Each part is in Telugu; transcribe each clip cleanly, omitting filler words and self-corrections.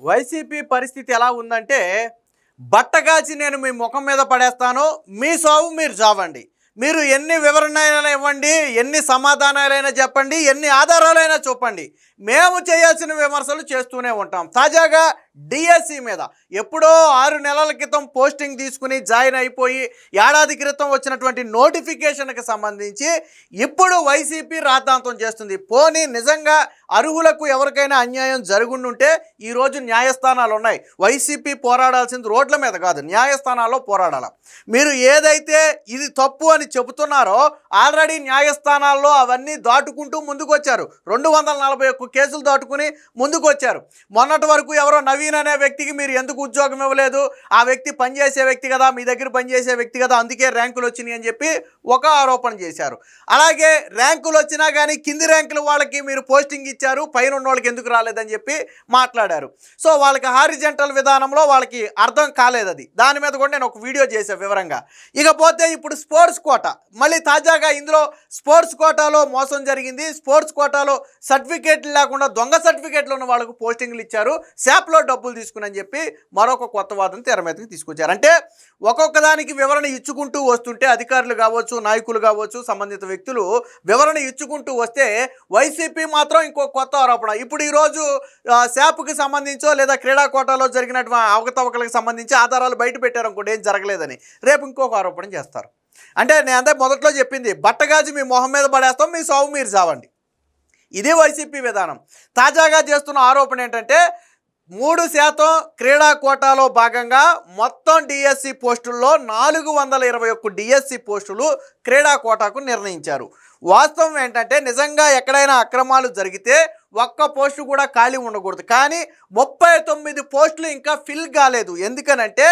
వైసీపీ పరిస్థితి ఎలా ఉందంటే బట్టగాచి నేను మీ ముఖం మీద పడేస్తాను, మీ సావు మీరు చావండి. మీరు ఎన్ని వివరణైనా ఇవ్వండి, ఎన్ని సమాధానాలైనా చెప్పండి, ఎన్ని ఆధారాలైనా చూపండి, మేము చేయాల్సిన విమర్శలు చేస్తూనే ఉంటాం. తాజాగా డిఎస్సి మీద ఎప్పుడో 6 నెలల క్రితం పోస్టింగ్ తీసుకుని జాయిన్ అయిపోయి ఏడాది క్రితం వచ్చినటువంటి నోటిఫికేషన్కి సంబంధించి ఇప్పుడు వైసీపీ రాద్ధాంతం చేస్తుంది. పోనీ నిజంగా అర్హులకు ఎవరికైనా అన్యాయం జరుగుండుంటే ఈరోజు న్యాయస్థానాలు ఉన్నాయి. వైసీపీ పోరాడాల్సింది రోడ్ల మీద కాదు, న్యాయస్థానాల్లో పోరాడాలి. మీరు ఏదైతే ఇది తప్పు అని చెబుతున్నారో ఆల్రెడీ న్యాయస్థానాల్లో అవన్నీ దాటుకుంటూ ముందుకు వచ్చారు. 241 కేసులు దాటుకుని ముందుకు వచ్చారు. మొన్నటి వరకు ఎవరో నవీన్ అనే వ్యక్తికి మీరు ఎందుకు ఉద్యోగం ఇవ్వలేదు, ఆ వ్యక్తి పనిచేసే వ్యక్తి కదా, మీ దగ్గర పనిచేసే వ్యక్తి కదా, అందుకే ర్యాంకులు వచ్చినాయి అని చెప్పి ఒక ఆరోపణ చేశారు. అలాగే ర్యాంకులు వచ్చినా కానీ కింది ర్యాంకుల వాళ్ళకి మీరు పోస్టింగ్ ఇచ్చారు, పైన ఉన్న వాళ్ళకి ఎందుకు రాలేదని చెప్పి మాట్లాడారు. సో వాళ్ళకి హారిజెంటల్ విధానంలో వాళ్ళకి అర్థం కాలేదు అది. దాని మీద కూడా నేను ఒక వీడియో చేశాను వివరంగా. ఇకపోతే ఇప్పుడు స్పోర్ట్స్ కోటా, మళ్ళీ తాజాగా ఇందులో స్పోర్ట్స్ కోటాలో మోసం జరిగింది. స్పోర్ట్స్ కోటాలో సర్టిఫికేట్లు లేకుండా దొంగ సర్టిఫికేట్లు ఉన్న వాళ్ళకు పోస్టింగ్లు ఇచ్చారు, శాప్లో డబ్బులు తీసుకుని చెప్పి మరొక కొత్త వాదన తెర మీదకి తీసుకొచ్చారు. అంటే ఒక్కొక్క దానికి వివరణ ఇచ్చుకుంటూ వస్తుంటే అధికారులు కావచ్చు, నాయకులు కావచ్చు, సంబంధిత వ్యక్తులు వివరణ ఇచ్చుకుంటూ వస్తే వైసీపీ మాత్రం ఇంకో కొత్త ఆరోపణ. ఇప్పుడు ఈరోజు శాప్కి సంబంధించో లేదా క్రీడా కోటాలో జరిగినటువంటి అవకతవకలకు సంబంధించి ఆధారాలు బయట పెట్టారు అనుకోండి, ఏం జరగలేదని రేపు ఇంకొక ఆరోపణ చేస్తారు. అంటే నేను అంతే మొదట్లో చెప్పింది, బట్టగాజి మీ మొహం మీద పడేస్తాం, మీ సావు మీరు చావండి. ఇదే వైసీపీ విధానం. తాజాగా చేస్తున్న ఆరోపణ ఏంటంటే 3% క్రీడా కోటాలో భాగంగా మొత్తం డిఎస్సి పోస్టుల్లో 421 డిఎస్సి పోస్టులు క్రీడా కోటాకు నిర్ణయించారు. వాస్తవం ఏంటంటే నిజంగా ఎక్కడైనా అక్రమాలు జరిగితే ఒక్క పోస్టు కూడా ఖాళీ ఉండకూడదు. కానీ 39 పోస్టులు ఇంకా ఫిల్ కాలేదు. ఎందుకనంటే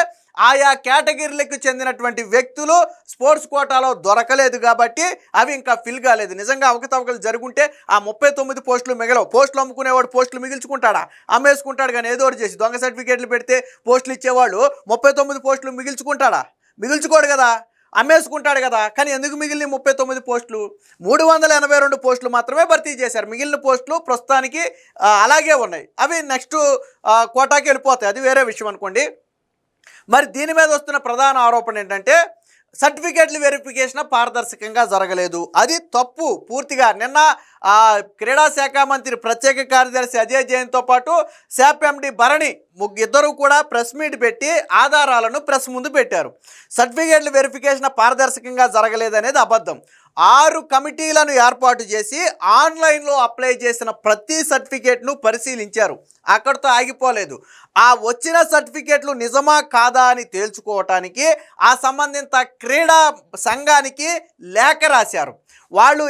ఆయా కేటగిరీలకు చెందినటువంటి వ్యక్తులు స్పోర్ట్స్ కోటాలో దొరకలేదు కాబట్టి అవి ఇంకా ఫిల్ కాలేదు. నిజంగా అవకతవకలు జరుగుంటే ఆ 39 పోస్టులు మిగలవు. పోస్టులు అమ్ముకునేవాడు పోస్టులు మిగిల్చుకుంటాడా? అమ్మేసుకుంటాడు. కానీ ఏదో ఒకటి చేసి దొంగ సర్టిఫికేట్లు పెడితే పోస్టులు ఇచ్చేవాళ్ళు 39 పోస్టులు మిగిల్చుకుంటాడా? మిగిల్చుకోడు కదా, అమ్మేసుకుంటాడు కదా. కానీ ఎందుకు మిగిలిన 39 పోస్టులు? 382 పోస్టులు మాత్రమే భర్తీ చేశారు. మిగిలిన పోస్టులు ప్రస్తుతానికి అలాగే ఉన్నాయి. అవి నెక్స్ట్ కోటాకి వెళ్ళిపోతాయి, అది వేరే విషయం అనుకోండి. మరి దీని మీద వస్తున్న ప్రధాన ఆరోపణ ఏంటంటే సర్టిఫికేట్ల వెరిఫికేషన్ పారదర్శకంగా జరగలేదు, అది తప్పు పూర్తిగా. నిన్న క్రీడా శాఖ మంత్రి ప్రత్యేక కార్యదర్శి అజయ్ జైన్తో పాటు శాప్ ఎండి భరణి ఇద్దరు కూడా ప్రెస్ మీట్ పెట్టి ఆధారాలను ప్రెస్ ముందు పెట్టారు. సర్టిఫికేట్ల వెరిఫికేషన్ పారదర్శకంగా జరగలేదనేది అబద్ధం. 6 కమిటీలను ఏర్పాటు చేసి ఆన్లైన్లో అప్లై చేసిన ప్రతి సర్టిఫికేట్ను పరిశీలించారు. అక్కడితో ఆగిపోలేదు. ఆ వచ్చిన సర్టిఫికేట్లు నిజమా కాదా అని తేల్చుకోవటానికి ఆ సంబంధిత క్రీడా సంఘానికి లేఖ రాశారు. వాళ్ళు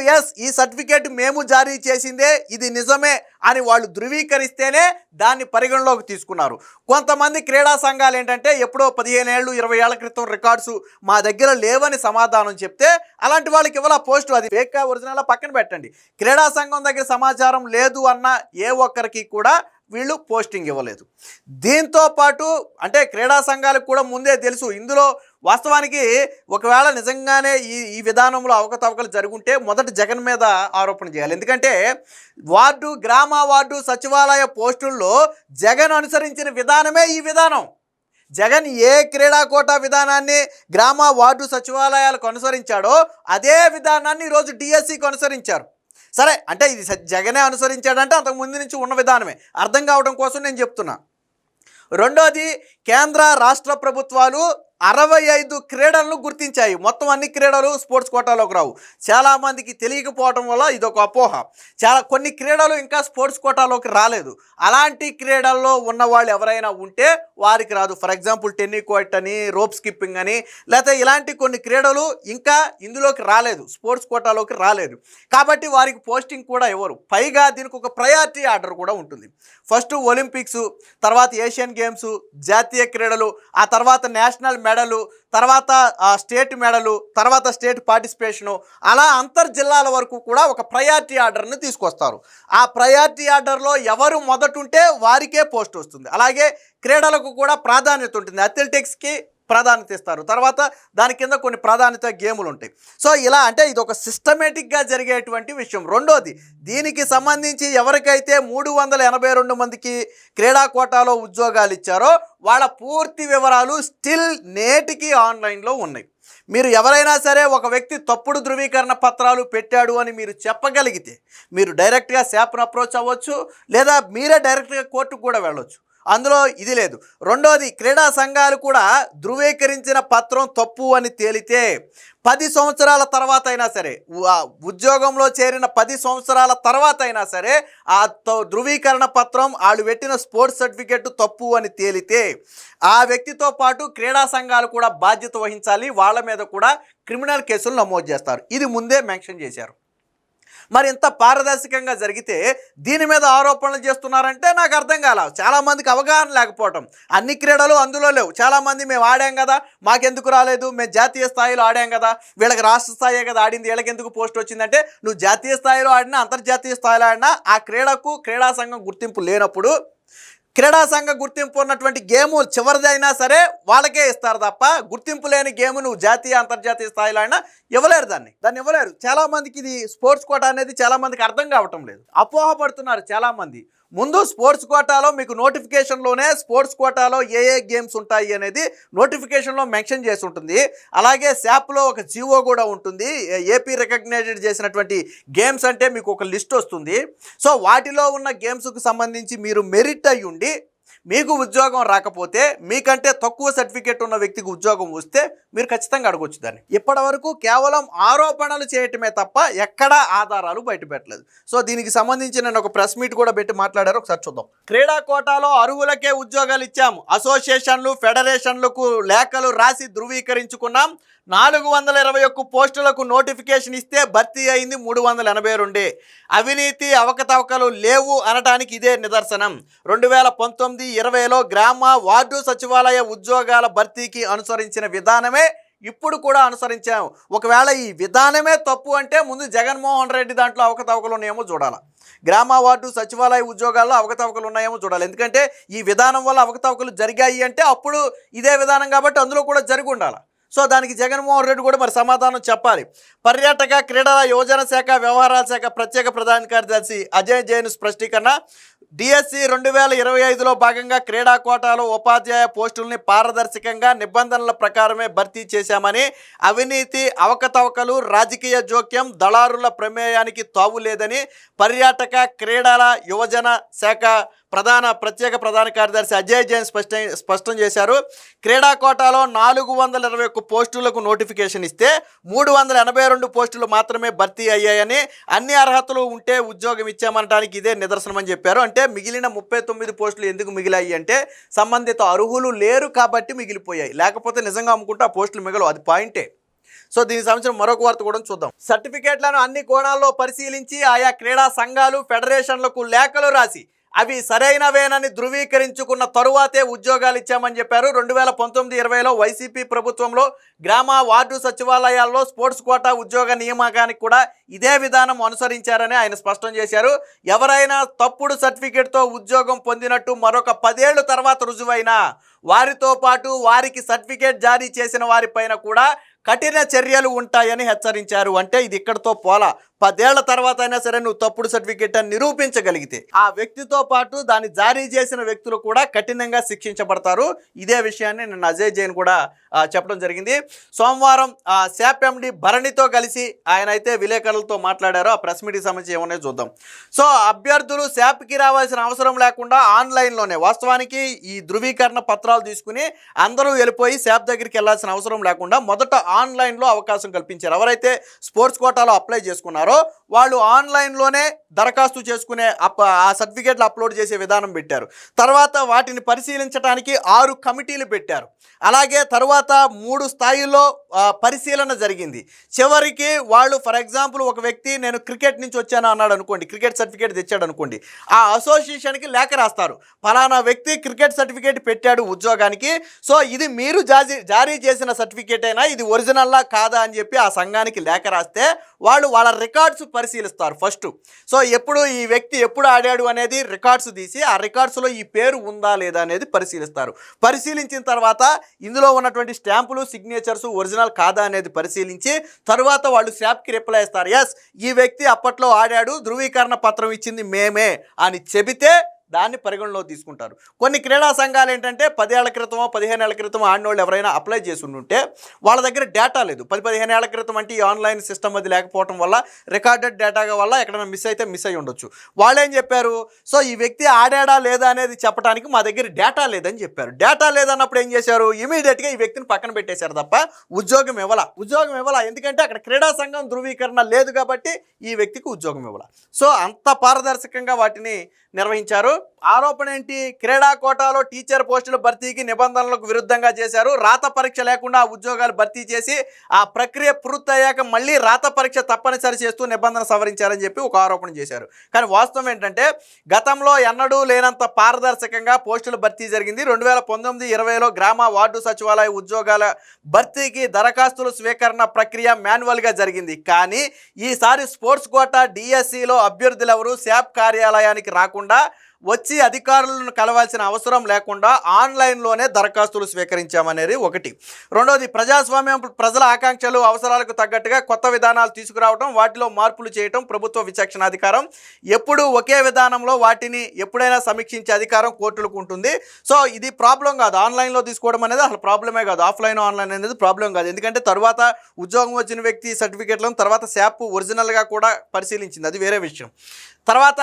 ఈ సర్టిఫికేట్ మేము జారీ చేసిందే, ఇది నిజమే అని వాళ్ళు ధృవీకరిస్తేనే దాన్ని పరిగణలోకి తీసుకున్నారు. కొంతమంది క్రీడా సంఘాలు ఏంటంటే ఎప్పుడో 15 ఏళ్ళు 20 ఏళ్ల క్రితం రికార్డ్స్ మా దగ్గర లేవని సమాధానం చెప్తే అలాంటి వాళ్ళకి ఇవ్వాల పోస్టు. అది ఫేక్ ఒరిజినల్ పక్కన పెట్టండి. క్రీడా సంఘం దగ్గర సమాచారం లేదు అన్న ఏ ఒక్కరికి కూడా వీళ్ళు పోస్టింగ్ ఇవ్వలేదు. దీంతో పాటు అంటే క్రీడా సంఘాలకు కూడా ముందే తెలుసు ఇందులో వాస్తవానికి ఒకవేళ నిజంగానే ఈ విధానంలో అవకతవకలు జరుగుంటే మొదట జగన్ మీద ఆరోపణ చేయాలి. ఎందుకంటే వార్డు, గ్రామ వార్డు, సచివాలయ పోస్టుల్లో జగన్ అనుసరించిన విధానమే ఈ విధానం. జగన్ ఏ క్రీడా కోటా విధానాన్ని గ్రామ వార్డు సచివాలయాలకు అనుసరించాడో అదే విధానాన్ని ఈరోజు డిఎస్సికి అనుసరించారు. సరే అంటే ఇది జగనే అనుసరించాడంటే అంతకు ముందు నుంచి ఉన్న విధానమే, అర్థం కావడం కోసం నేను చెప్తున్నా. రెండోది, కేంద్ర రాష్ట్ర ప్రభుత్వాలు 65 క్రీడలను గుర్తించాయి. మొత్తం అన్ని క్రీడలు స్పోర్ట్స్ కోటాలోకి రావు. చాలామందికి తెలియకపోవడం వల్ల ఇదొక అపోహ. కొన్ని క్రీడలు ఇంకా స్పోర్ట్స్ కోటాలోకి రాలేదు. అలాంటి క్రీడల్లో ఉన్న వాళ్ళు ఎవరైనా ఉంటే వారికి రాదు. ఫర్ ఎగ్జాంపుల్ టెన్నికోట్ అని, రోప్ స్కిప్పింగ్ అని, లేకపోతే ఇలాంటి కొన్ని క్రీడలు ఇంకా ఇందులోకి రాలేదు, స్పోర్ట్స్ కోటాలోకి రాలేదు. కాబట్టి వారికి పోస్టింగ్ కూడా ఇవ్వరు. పైగా దీనికి ఒక ప్రయారిటీ ఆర్డర్ కూడా ఉంటుంది. ఫస్ట్ ఒలింపిక్స్, తర్వాత ఏషియన్ గేమ్స్, జాతీయ క్రీడలు, ఆ తర్వాత నేషనల్ మెడలు, తర్వాత స్టేట్ మెడలు, తర్వాత స్టేట్ పార్టిసిపేషను, అలా అంతర్జిల్లాల వరకు కూడా ఒక ప్రయారిటీ ఆర్డర్ని తీసుకొస్తారు. ఆ ప్రయారిటీ ఆర్డర్లో ఎవరు మొదటుంటే వారికే పోస్ట్ వస్తుంది. అలాగే క్రీడలకు కూడా ప్రాధాన్యత ఉంటుంది. అథ్లెటిక్స్కి ప్రాధాన్యత ఇస్తారు. తర్వాత దాని కింద కొన్ని ప్రాధాన్యత గేములు ఉంటాయి. సో ఇలా అంటే ఇది ఒక సిస్టమేటిక్గా జరిగేటువంటి విషయం. రెండోది, దీనికి సంబంధించి ఎవరికైతే 382 మందికి క్రీడా కోటాలో ఉద్యోగాలు ఇచ్చారో వాళ్ళ పూర్తి వివరాలు స్టిల్ నేటికి ఆన్లైన్లో ఉన్నాయి. మీరు ఎవరైనా సరే ఒక వ్యక్తి తప్పుడు ధృవీకరణ పత్రాలు పెట్టాడు అని మీరు చెప్పగలిగితే మీరు డైరెక్ట్గా శాప్ను అప్రోచ్ అవ్వచ్చు, లేదా మీరే డైరెక్ట్గా కోర్టుకు కూడా వెళ్ళొచ్చు. అందులో ఇది లేదు. రెండోది, క్రీడా సంఘాలు కూడా ధృవీకరించిన పత్రం తప్పు అని తేలితే 10 సంవత్సరాల తర్వాత అయినా సరే, ఉద్యోగంలో చేరిన 10 సంవత్సరాల తర్వాత అయినా సరే ఆ ధృవీకరణ పత్రం వాళ్ళు పెట్టిన స్పోర్ట్స్ సర్టిఫికెట్ తప్పు అని తేలితే ఆ వ్యక్తితో పాటు క్రీడా సంఘాలు కూడా బాధ్యత వహించాలి. వాళ్ళ మీద కూడా క్రిమినల్ కేసులు నమోదు చేస్తారు. ఇది ముందే మెన్షన్ చేశారు. మరి ఇంత పారదర్శకంగా జరిగితే దీని మీద ఆరోపణలు చేస్తున్నారంటే నాకు అర్థం కాల. చాలామందికి అవగాహన లేకపోవటం. అన్ని క్రీడలు అందులో లేవు. చాలామంది మేము ఆడాం కదా, మాకెందుకు రాలేదు, మేము జాతీయ స్థాయిలో ఆడాం కదా, వీళ్ళకి రాష్ట్ర స్థాయి కదా ఆడింది, వీళ్ళకి ఎందుకు పోస్ట్ వచ్చిందంటే నువ్వు జాతీయ స్థాయిలో ఆడినా అంతర్జాతీయ స్థాయిలో ఆడినా ఆ క్రీడకు క్రీడా సంఘం గుర్తింపు లేనప్పుడు క్రీడా సంఘ గుర్తింపు ఉన్నటువంటి గేము చివరిదైనా సరే వాళ్ళకే ఇస్తారు తప్ప గుర్తింపు లేని గేమ్ నువ్వు జాతీయ అంతర్జాతీయ స్థాయిలో అయినా ఇవ్వలేరు. దాన్ని ఇవ్వలేరు. చాలామందికి ఇది స్పోర్ట్స్ కోటా అనేది చాలామందికి అర్థం కావటం లేదు. అపోహపడుతున్నారు చాలామంది. ముందు స్పోర్ట్స్ కోటాలో మీకు నోటిఫికేషన్లోనే స్పోర్ట్స్ కోటాలో ఏ గేమ్స్ ఉంటాయి అనేది నోటిఫికేషన్లో మెన్షన్ చేసి ఉంటుంది. అలాగే శాప్లో ఒక జీవో కూడా ఉంటుంది. ఏపీ రికగ్నైజ్డ్ చేసినటువంటి గేమ్స్ అంటే మీకు ఒక లిస్ట్ వస్తుంది. సో వాటిలో ఉన్న గేమ్స్కు సంబంధించి మీరు మెరిట్ అయ్యి ఉండి మీకు ఉద్యోగం రాకపోతే, మీకంటే తక్కువ సర్టిఫికేట్ ఉన్న వ్యక్తికి ఉద్యోగం వస్తే మీరు ఖచ్చితంగా అడగొచ్చు దాన్ని. ఇప్పటి వరకు కేవలం ఆరోపణలు చేయటమే తప్ప ఎక్కడా ఆధారాలు బయటపెట్టలేదు. సో దీనికి సంబంధించి నేను ఒక ప్రెస్ మీట్ కూడా పెట్టి మాట్లాడారు. ఒకసారి చూద్దాం. క్రీడా కోటాలో అర్హులకే ఉద్యోగాలు ఇచ్చాము. అసోసియేషన్లు, ఫెడరేషన్లకు లేఖలు రాసి ధృవీకరించుకున్నాం. 421 పోస్టులకు నోటిఫికేషన్ ఇస్తే భర్తీ అయింది 382. అవినీతి అవకతవకలు లేవు అనడానికి ఇదే నిదర్శనం. 2019-20లో గ్రామ వార్డు సచివాలయ ఉద్యోగాల భర్తీకి అనుసరించిన విధానమే ఇప్పుడు కూడా అనుసరించాము. ఒకవేళ ఈ విధానమే తప్పు అంటే ముందు జగన్మోహన్ రెడ్డి దాంట్లో అవకతవకలు ఉన్నాయేమో చూడాలి. గ్రామ వార్డు సచివాలయ ఉద్యోగాల్లో అవకతవకలు ఉన్నాయేమో చూడాలి. ఎందుకంటే ఈ విధానం వల్ల అవకతవకలు జరిగాయి అంటే అప్పుడు ఇదే విధానం కాబట్టి అందులో కూడా జరిగి ఉండాలి. సో దానికి జగన్మోహన్ రెడ్డి కూడా మరి సమాధానం చెప్పాలి. పర్యాటక, క్రీడల, యువజన శాఖ, వ్యవహారాల శాఖ ప్రత్యేక ప్రధాన కార్యదర్శి అజయ్ జైన్ స్పష్టీకరణ. డిఎస్సి 2025లో భాగంగా క్రీడా కోటాలో ఉపాధ్యాయ పోస్టుల్ని పారదర్శకంగా నిబంధనల ప్రకారమే భర్తీ చేశామని, అవినీతి, అవకతవకలు, రాజకీయ జోక్యం, దళారుల ప్రమేయానికి తావు లేదని పర్యాటక, క్రీడల, యువజన శాఖ ప్రత్యేక ప్రధాన కార్యదర్శి అజయ్ జైన్ స్పష్టం చేశారు. క్రీడా కోటాలో 421 పోస్టులకు నోటిఫికేషన్ ఇస్తే 382 పోస్టులు మాత్రమే భర్తీ అయ్యాయని, అన్ని అర్హతలు ఉంటే ఉద్యోగం ఇచ్చామనడానికి ఇదే నిదర్శనం అని చెప్పారు. అంటే మిగిలిన 39 పోస్టులు ఎందుకు మిగిలాయి అంటే సంబంధిత అర్హులు లేరు కాబట్టి మిగిలిపోయాయి. లేకపోతే నిజంగా అమ్ముకుంటే ఆ పోస్టులు మిగలవు. అది పాయింటే. సో దీనికి సంబంధించిన మరొక వార్త కూడా చూద్దాం. సర్టిఫికేట్లను అన్ని కోణాల్లో పరిశీలించి ఆయా క్రీడా సంఘాలు, ఫెడరేషన్లకు లేఖలు రాసి అవి సరైనవేనని ధృవీకరించుకున్న తరువాతే ఉద్యోగాలు ఇచ్చామని చెప్పారు. 2019-20లో వైసీపీ ప్రభుత్వంలో గ్రామ వార్డు సచివాలయాల్లో స్పోర్ట్స్ కోటా ఉద్యోగ నియామకానికి కూడా ఇదే విధానం అనుసరించారని ఆయన స్పష్టం చేశారు. ఎవరైనా తప్పుడు సర్టిఫికేట్తో ఉద్యోగం పొందినట్టు మరొక 10 ఏళ్ల తర్వాత రుజువైనా వారితో పాటు వారికి సర్టిఫికేట్ జారీ చేసిన వారిపైన కూడా కఠిన చర్యలు ఉంటాయని హెచ్చరించారు. అంటే ఇది ఇక్కడతో పోలా. 10 ఏళ్ల తర్వాత అయినా సరే నువ్వు తప్పుడు సర్టిఫికేట్ అని నిరూపించగలిగితే ఆ వ్యక్తితో పాటు దాన్ని జారీ చేసిన వ్యక్తులు కూడా కఠినంగా శిక్షించబడతారు. ఇదే విషయాన్ని నిన్న అజయ్ జైన్ కూడా చెప్పడం జరిగింది. సోమవారం శాప్ ఎండి భరణితో కలిసి ఆయన అయితే విలేకరులతో మాట్లాడారు. ఆ ప్రెస్ మీట్కి సంబంధించి ఏమన్నా చూద్దాం. సో అభ్యర్థులు శాప్కి రావాల్సిన అవసరం లేకుండా ఆన్లైన్లోనే, వాస్తవానికి ఈ ధృవీకరణ పత్రాలు తీసుకుని అందరూ వెళ్ళిపోయి శాప్ దగ్గరికి వెళ్ళాల్సిన అవసరం లేకుండా మొదట ఆన్లైన్లో అవకాశం కల్పించారు. ఎవరైతే స్పోర్ట్స్ కోటాలో అప్లై చేసుకున్నారో వాళ్ళు ఆన్లైన్లోనే దరఖాస్తు చేసుకునే ఆ సర్టిఫికేట్లు అప్లోడ్ చేసే విధానం పెట్టారు. తర్వాత వాటిని పరిశీలించడానికి 6 కమిటీలు పెట్టారు. అలాగే తర్వాత 3 స్థాయిల్లో పరిశీలన జరిగింది. చివరికి వాళ్ళు ఫర్ ఎగ్జాంపుల్ ఒక వ్యక్తి నేను క్రికెట్ నుంచి వచ్చాను అన్నాడు అనుకోండి, క్రికెట్ సర్టిఫికేట్ తెచ్చాడు అనుకోండి, ఆ అసోసియేషన్కి లేఖ రాస్తారు, ఫలానా వ్యక్తి క్రికెట్ సర్టిఫికేట్ పెట్టాడు ఉద్యోగానికి, సో ఇది మీరు జారీ చేసిన సర్టిఫికేట్ అయినా ఇది ఒరిజినల్లా కాదా అని చెప్పి ఆ సంఘానికి లేఖ రాస్తే వాళ్ళు వాళ్ళ రికార్డ్స్ పరిశీలిస్తారు ఫస్ట్. సో ఎప్పుడు ఈ వ్యక్తి ఎప్పుడు ఆడాడు అనేది రికార్డ్స్ తీసి ఆ రికార్డ్స్లో ఈ పేరు ఉందా లేదా అనేది పరిశీలిస్తారు. పరిశీలించిన తర్వాత ఇందులో ఉన్నటువంటి స్టాంపులు సిగ్నేచర్స్ ఒరిజినల్ కాదా అనేది పరిశీలించి తరువాత వాళ్ళు శాప్కి రిప్లై ఇస్తారు, ఎస్ ఈ వ్యక్తి అప్పట్లో ఆడాడు, ధృవీకరణ పత్రం ఇచ్చింది మేమే అని చెబితే దాన్ని పరిగణలో తీసుకుంటారు. కొన్ని క్రీడా సంఘాలు ఏంటంటే 10 ఏళ్ల క్రితమో 15 ఏళ్ల క్రితమో ఆడినోళ్ళు ఎవరైనా అప్లై చేసి ఉంటే వాళ్ళ దగ్గర డేటా లేదు, 10-15 ఏళ్ల క్రితం అంటే ఈ ఆన్లైన్ సిస్టమ్ అది లేకపోవడం వల్ల రికార్డెడ్ డేటా వల్ల ఎక్కడైనా మిస్ అయితే మిస్ అయ్యి ఉండొచ్చు. వాళ్ళు ఏం చెప్పారు, సో ఈ వ్యక్తి ఆడాడా లేదా అనేది చెప్పడానికి మా దగ్గర డేటా లేదని చెప్పారు. డేటా లేదన్నప్పుడు ఏం చేశారు, ఇమీడియట్గా ఈ వ్యక్తిని పక్కన పెట్టేశారు తప్ప ఉద్యోగం ఇవ్వాల. ఎందుకంటే అక్కడ క్రీడా సంఘం ధృవీకరణ లేదు కాబట్టి ఈ వ్యక్తికి ఉద్యోగం ఇవ్వాల. సో అంత పారదర్శకంగా వాటిని నిర్వహించారు. ఆరోపణ ఏంటి, క్రీడా కోటాలో టీచర్ పోస్టుల భర్తీకి నిబంధనలకు విరుద్ధంగా చేశారు, రాత పరీక్ష లేకుండా ఆ ఉద్యోగాలు భర్తీ చేసి ఆ ప్రక్రియ పూర్తయ్యాక మళ్ళీ రాత పరీక్ష తప్పనిసరి చేస్తూ నిబంధన సవరించారని చెప్పి ఒక ఆరోపణ చేశారు. కానీ వాస్తవం ఏంటంటే గతంలో ఎన్నడూ లేనంత పారదర్శకంగా పోస్టుల భర్తీ జరిగింది. 2019-20లో గ్రామ వార్డు సచివాలయ ఉద్యోగాల భర్తీకి దరఖాస్తుల స్వీకరణ ప్రక్రియ మాన్యువల్గా జరిగింది. కానీ ఈసారి స్పోర్ట్స్ కోటా డిఎస్సిలో అభ్యర్థులు ఎవరు శాప్ కార్యాలయానికి రాకుండా వచ్చి అధికారులను కలవాల్సిన అవసరం లేకుండా ఆన్లైన్లోనే దరఖాస్తులు స్వీకరించామనేది ఒకటి. రెండోది ప్రజాస్వామ్యం ప్రజల ఆకాంక్షలు అవసరాలకు తగ్గట్టుగా కొత్త విధానాలు తీసుకురావడం, వాటిలో మార్పులు చేయటం ప్రభుత్వ విచక్షణాధికారం. ఎప్పుడు ఒకే విధానంలో వాటిని ఎప్పుడైనా సమీక్షించే అధికారం కోర్టులకు ఉంటుంది. సో ఇది ప్రాబ్లం కాదు, ఆన్లైన్లో తీసుకోవడం అనేది అసలు ప్రాబ్లమే కాదు, ఆఫ్లైన్ ఆన్లైన్ అనేది ప్రాబ్లం కాదు. ఎందుకంటే తర్వాత ఉద్యోగం వచ్చిన వ్యక్తి సర్టిఫికేట్లను తర్వాత శాప్ ఒరిజినల్గా కూడా పరిశీలించింది, అది వేరే విషయం. తర్వాత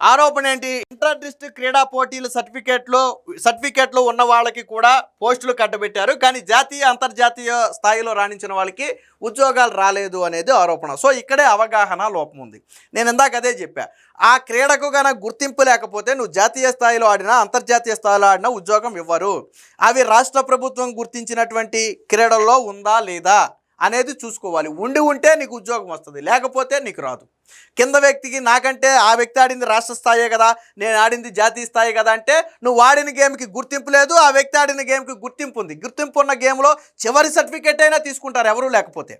ఆరోపణ ఏంటి, ఇంటర్ డిస్ట్రిక్ట్ క్రీడా పోటీలు సర్టిఫికేట్లో ఉన్న వాళ్ళకి కూడా పోస్టులు కట్టబెట్టారు, కానీ జాతీయ అంతర్జాతీయ స్థాయిలో రాణించిన వాళ్ళకి ఉద్యోగాలు రాలేదు అనేది ఆరోపణ. సో ఇక్కడే అవగాహన లోపం ఉంది. నేను ఇందాక అదే చెప్పా, ఆ క్రీడకు కనుక గుర్తింపు లేకపోతే నువ్వు జాతీయ స్థాయిలో ఆడినా అంతర్జాతీయ స్థాయిలో ఆడినా ఉద్యోగం ఇవ్వరు. అవి రాష్ట్ర ప్రభుత్వం గుర్తించినటువంటి క్రీడల్లో ఉందా లేదా అనేది చూసుకోవాలి. ఉంటే నీకు ఉద్యోగం వస్తుంది, లేకపోతే నీకు రాదు. కింద వ్యక్తికి నాకంటే ఆ వ్యక్తి ఆడింది రాష్ట్ర స్థాయే కదా, నేను ఆడింది జాతీయ స్థాయి కదా అంటే నువ్వు ఆడిన గేమ్కి గుర్తింపు లేదు, ఆ వ్యక్తి ఆడిన గేమ్కి గుర్తింపు ఉంది. గుర్తింపు ఉన్న గేమ్లో చివరి సర్టిఫికేట్ అయినా తీసుకుంటారు ఎవరు లేకపోతే,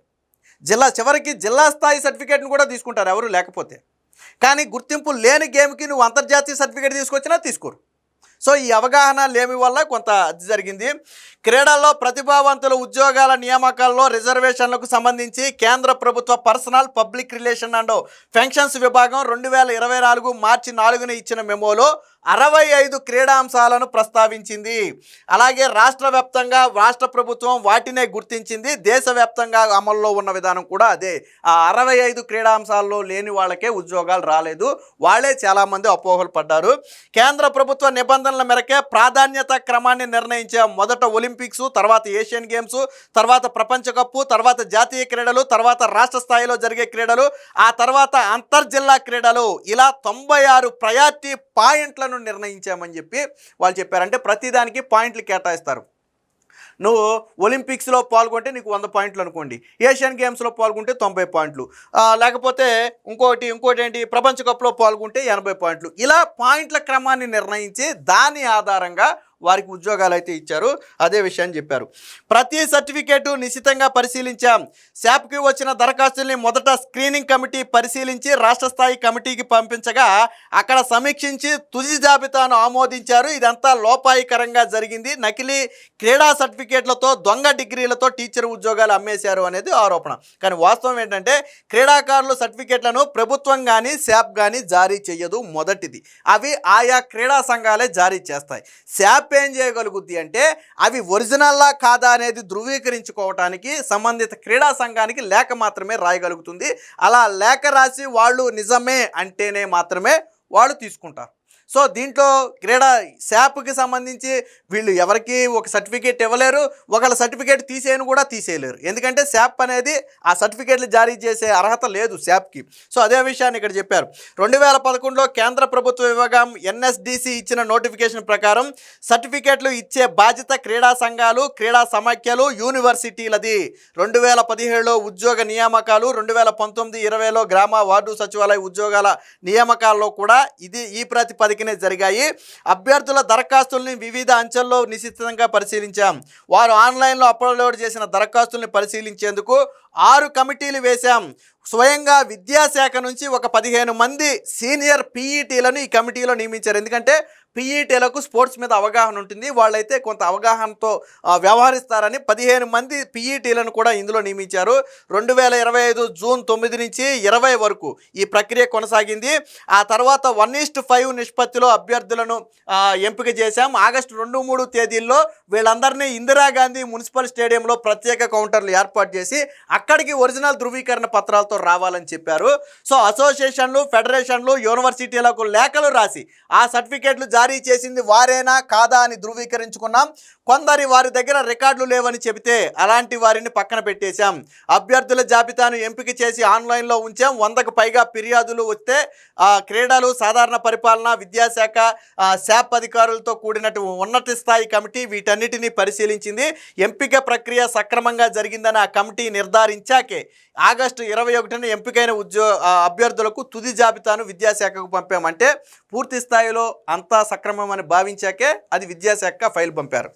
చివరికి జిల్లా స్థాయి సర్టిఫికేట్ని కూడా తీసుకుంటారు ఎవరు లేకపోతే. కానీ గుర్తింపు లేని గేమ్కి నువ్వు అంతర్జాతీయ సర్టిఫికేట్ తీసుకొచ్చినా తీసుకోరు. సో ఈ అవగాహన లేమి వల్ల కొంత అది జరిగింది. క్రీడల్లో ప్రతిభావంతుల ఉద్యోగాల నియామకాల్లో రిజర్వేషన్లకు సంబంధించి కేంద్ర ప్రభుత్వ personal public relation and functions విభాగం 2024 మార్చి 4న ఇచ్చిన మెమోలో 65 క్రీడాంశాలను ప్రస్తావించింది. అలాగే రాష్ట్ర ప్రభుత్వం వాటినే గుర్తించింది. దేశవ్యాప్తంగా అమల్లో ఉన్న విధానం కూడా అదే. ఆ 65 క్రీడాంశాల్లో లేని వాళ్ళకే ఉద్యోగాలు రాలేదు, వాళ్ళే చాలామంది అపోహలు పడ్డారు. కేంద్ర ప్రభుత్వ నిబంధనల మేరకే ప్రాధాన్యత క్రమాన్ని నిర్ణయించే మొదట ఒలింపిక్స్, తర్వాత ఏషియన్ గేమ్స్, తర్వాత ప్రపంచ కప్పు, తర్వాత జాతీయ క్రీడలు, తర్వాత రాష్ట్ర స్థాయిలో జరిగే క్రీడలు, ఆ తర్వాత అంతర్జిల్లా క్రీడలు, ఇలా 96 ప్రయారిటీ పాయింట్లను నిర్ణయించామని చెప్పి వాళ్ళు చెప్పారు. అంటే ప్రతిదానికి పాయింట్లు కేటాయిస్తారు. నువ్వు ఒలింపిక్స్లో పాల్గొంటే నీకు 100 పాయింట్లు అనుకోండి, ఏషియన్ గేమ్స్లో పాల్గొంటే 90 పాయింట్లు, లేకపోతే ఇంకోటి ఏంటి ప్రపంచ కప్లో పాల్గొంటే 80 పాయింట్లు. ఇలా పాయింట్ల క్రమాన్ని నిర్ణయించి దాని ఆధారంగా వారికి ఉద్యోగాలు అయితే ఇచ్చారు. అదే విషయాన్ని చెప్పారు. ప్రతి సర్టిఫికేటు నిశితంగా పరిశీలించాం. శాప్కి వచ్చిన దరఖాస్తుల్ని మొదట స్క్రీనింగ్ కమిటీ పరిశీలించి రాష్ట్ర స్థాయి కమిటీకి పంపించగా అక్కడ సమీక్షించి తుది జాబితాను ఆమోదించారు. ఇదంతా లోపాయికరంగా జరిగింది. నకిలీ క్రీడా సర్టిఫికేట్లతో దొంగ డిగ్రీలతో టీచర్ ఉద్యోగాలు అమ్మేశారు అనేది ఆరోపణ. కానీ వాస్తవం ఏంటంటే క్రీడాకారుల సర్టిఫికేట్లను ప్రభుత్వం కానీ శాప్ కానీ జారీ చేయదు. మొదటిది అవి ఆయా క్రీడా సంఘాలే జారీ చేస్తాయి. శాప్ ఏం చేయగలుగుద్ది అంటే అవి ఒరిజినల్లా కాదా అనేది ధృవీకరించుకోవటానికి సంబంధిత క్రీడా సంఘానికి లేఖ మాత్రమే రాయగలుగుతుంది. అలా లేఖ రాసి వాళ్ళు నిజమే అంటేనే మాత్రమే వాళ్ళు తీసుకుంటారు. సో దీంట్లో శాప్కి సంబంధించి వీళ్ళు ఎవరికి ఒక సర్టిఫికేట్ ఇవ్వలేరు, ఒకళ్ళ సర్టిఫికేట్ తీసేయను కూడా తీసేయలేరు. ఎందుకంటే శాప్ అనేది ఆ సర్టిఫికేట్లు జారీ చేసే అర్హత లేదు శాప్కి. సో అదే విషయాన్ని ఇక్కడ చెప్పారు. 2011లో కేంద్ర ప్రభుత్వ విభాగం ఎన్ఎస్డిసి ఇచ్చిన నోటిఫికేషన్ ప్రకారం సర్టిఫికేట్లు ఇచ్చే బాధ్యత క్రీడా సంఘాలు, క్రీడా సమాఖ్యలు, యూనివర్సిటీలది. 2017లో ఉద్యోగ నియామకాలు, 2019-20లో గ్రామ వార్డు సచివాలయ ఉద్యోగాల నియామకాల్లో కూడా ఈ ప్రాతిపదికనే జరిగాయి. అభ్యర్థుల దరఖాస్తుల్ని వివిధ అంచెల్లో నిశితంగా పరిశీలించాం. వారు ఆన్లైన్లో అప్లోడ్ చేసిన దరఖాస్తుల్ని పరిశీలించేందుకు 6 కమిటీలు వేశాం. స్వయంగా విద్యాశాఖ నుంచి ఒక 15 మంది సీనియర్ పీఈటీలను ఈ కమిటీలో నియమించారు. ఎందుకంటే పీఈటీలకు స్పోర్ట్స్ మీద అవగాహన ఉంటుంది, వాళ్ళైతే కొంత అవగాహనతో వ్యవహరిస్తారని 15 మంది పీఈటీలను కూడా ఇందులో నియమించారు. 2025 జూన్ 9 నుంచి 20 వరకు ఈ ప్రక్రియ కొనసాగింది. ఆ తర్వాత 1:5 నిష్పత్తిలో అభ్యర్థులను ఎంపిక చేశాం. ఆగస్టు 2-3 తేదీల్లో వీళ్ళందరినీ ఇందిరాగాంధీ మున్సిపల్ స్టేడియంలో ప్రత్యేక కౌంటర్లు ఏర్పాటు చేసి అక్కడికి ఒరిజినల్ ధృవీకరణ పత్రాలతో రావాలని చెప్పారు. సో అసోసియేషన్లు, ఫెడరేషన్లు, యూనివర్సిటీలకు లేఖలు రాసి ఆ సర్టిఫికేట్లు జారీ చేసింది వారేనా కాదా అని ధృవీకరించుకున్నాం. వారి దగ్గర రికార్డులు లేవని చెబితే అలాంటి వారిని పక్కన పెట్టేశాం. అభ్యర్థుల జాబితాను ఎంపిక చేసి ఆన్లైన్లో ఉంచాం. 100కు పైగా ఫిర్యాదులు వస్తే క్రీడలు, సాధారణ పరిపాలన, విద్యాశాఖ, శాప్ అధికారులతో కూడినట్టు ఉన్నత స్థాయి కమిటీ వీటన్నిటినీ పరిశీలించింది. ఎంపిక ప్రక్రియ సక్రమంగా జరిగిందని ఆ కమిటీ నిర్ధారించాకే ఆగస్టు 21న ఎంపికైన అభ్యర్థులకు తుది జాబితాను విద్యాశాఖకు పంపామంటే పూర్తి స్థాయిలో అంతా సక్రమమని భావించాకే అది విద్యాశాఖ ఫైల్ పంపారు.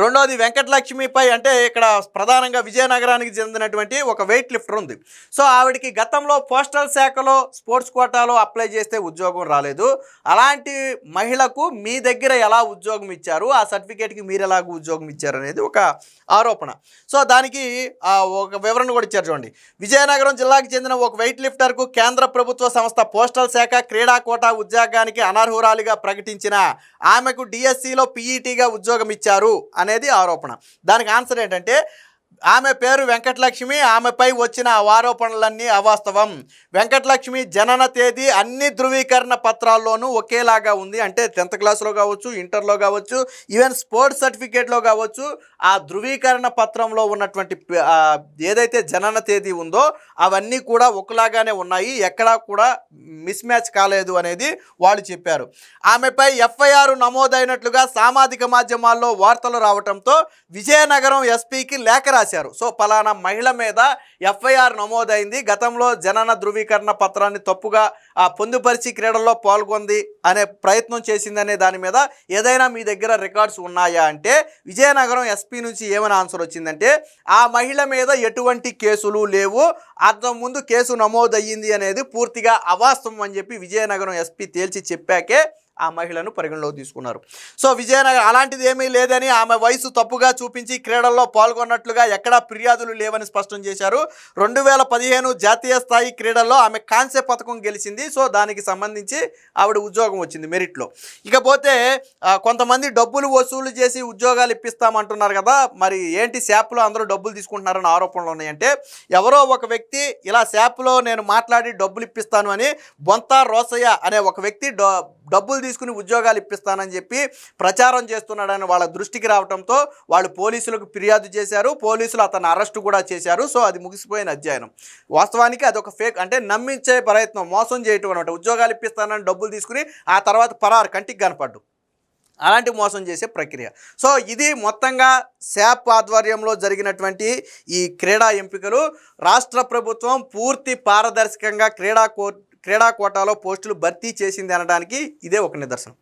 రెండోది వెంకటలక్ష్మిపై, అంటే ఇక్కడ ప్రధానంగా విజయనగరానికి చెందినటువంటి ఒక వెయిట్ లిఫ్టర్ ఉంది. సో ఆవిడికి గతంలో పోస్టల్ శాఖలో స్పోర్ట్స్ కోటాలో అప్లై చేస్తే ఉద్యోగం రాలేదు. అలాంటి మహిళకు మీ దగ్గర ఎలా ఉద్యోగం ఇచ్చారు, ఆ సర్టిఫికేట్కి మీరు ఎలాగ ఉద్యోగం ఇచ్చారు అనేది ఒక ఆరోపణ. సో దానికి ఒక వివరణ కూడా ఇచ్చారు చూడండి. విజయనగరం జిల్లాకు చెందిన ఒక వెయిట్ లిఫ్టర్కు కేంద్ర ప్రభుత్వ సంస్థ పోస్టల్ శాఖ క్రీడా కోటా ఉద్యోగానికి అనర్హురాలిగా ప్రకటించిన ఆమెకు డిఎస్సిలో పీఈటీగా ఉద్యోగం ఇచ్చారు అనేది ఆరోపణ. దానికి ఆన్సర్ ఏంటంటే ఆమె పేరు వెంకటలక్ష్మి, ఆమెపై వచ్చిన ఆరోపణలన్నీ అవాస్తవం. వెంకటలక్ష్మి జనన తేదీ అన్ని ధృవీకరణ పత్రాల్లోనూ ఒకేలాగా ఉంది. అంటే 10th క్లాస్లో కావచ్చు, ఇంటర్లో కావచ్చు, ఈవెన్ స్పోర్ట్స్ సర్టిఫికేట్లో కావచ్చు, ఆ ధృవీకరణ పత్రంలో ఉన్నటువంటి ఏదైతే జనన తేదీ ఉందో అవన్నీ కూడా ఒకలాగానే ఉన్నాయి, ఎక్కడా కూడా మిస్ మ్యాచ్ కాలేదు అనేది వాళ్ళు చెప్పారు. ఆమెపై ఎఫ్ఐఆర్ నమోదైనట్లుగా సామాజిక మాధ్యమాల్లో వార్తలు రావడంతో విజయనగరం ఎస్పీకి లేఖ రాశారు. సో పలానా మహిళ మీద ఎఫ్ఐఆర్ నమోదైంది, గతంలో జనన ధృవీకరణ పత్రాన్ని తప్పుగా పొందుపరిచి క్రీడల్లో పాల్గొంది అనే ప్రయత్నం చేసిందనే దాని మీద ఏదైనా మీ దగ్గర రికార్డ్స్ ఉన్నాయా అంటే విజయనగరం ఎస్పీ నుంచి ఏమైనా ఆన్సర్ వచ్చిందంటే ఆ మహిళ మీద ఎటువంటి కేసులు లేవు, అంతకుముందు కేసు నమోదయ్యింది అనేది పూర్తిగా అవాస్తవం అని చెప్పి విజయనగరం ఎస్పీ తేల్చి చెప్పాకే ఆ మహిళను పరిగణలోకి తీసుకున్నారు. సో విజయనగరం అలాంటిది ఏమీ లేదని, ఆమె వయసు తప్పుగా చూపించి క్రీడల్లో పాల్గొన్నట్లుగా ఎక్కడా ఫిర్యాదులు లేవని స్పష్టం చేశారు. 2015 జాతీయ స్థాయి క్రీడల్లో ఆమె కాంస్య పథకం గెలిచింది. సో దానికి సంబంధించి ఆవిడ ఉద్యోగం వచ్చింది మెరిట్లో. ఇకపోతే కొంతమంది డబ్బులు వసూలు చేసి ఉద్యోగాలు ఇప్పిస్తామంటున్నారు కదా, మరి ఏంటి శాప్లో అందరూ డబ్బులు తీసుకుంటున్నారని ఆరోపణలు ఉన్నాయంటే ఎవరో ఒక వ్యక్తి ఇలా శాప్లో నేను మాట్లాడి డబ్బులు ఇప్పిస్తాను అని బొంతా రోసయ్య అనే ఒక వ్యక్తి డబ్బులు తీసుకుని ఉద్యోగాలు ఇప్పిస్తానని చెప్పి ప్రచారం చేస్తున్నాడని వాళ్ళ దృష్టికి రావడంతో వాళ్ళు పోలీసులకు ఫిర్యాదు చేశారు. పోలీసులు అతను అరెస్టు కూడా చేశారు. సో అది ముగిసిపోయిన అధ్యయనం. వాస్తవానికి అదొక ఫేక్, అంటే నమ్మించే ప్రయత్నం, మోసం చేయటం అనమాట. ఉద్యోగాలు ఇప్పిస్తానని డబ్బులు తీసుకుని ఆ తర్వాత పరారు, కంటికి కనపడ్డు, అలాంటి మోసం చేసే ప్రక్రియ. సో ఇది మొత్తంగా శాప్ ఆధ్వర్యంలో జరిగినటువంటి ఈ క్రీడా ఎంపికలు. రాష్ట్ర ప్రభుత్వం పూర్తి పారదర్శకంగా క్రీడా కోటాలో పోస్టులు భర్తీ చేసింది అనడానికి ఇదే ఒక నిదర్శనం.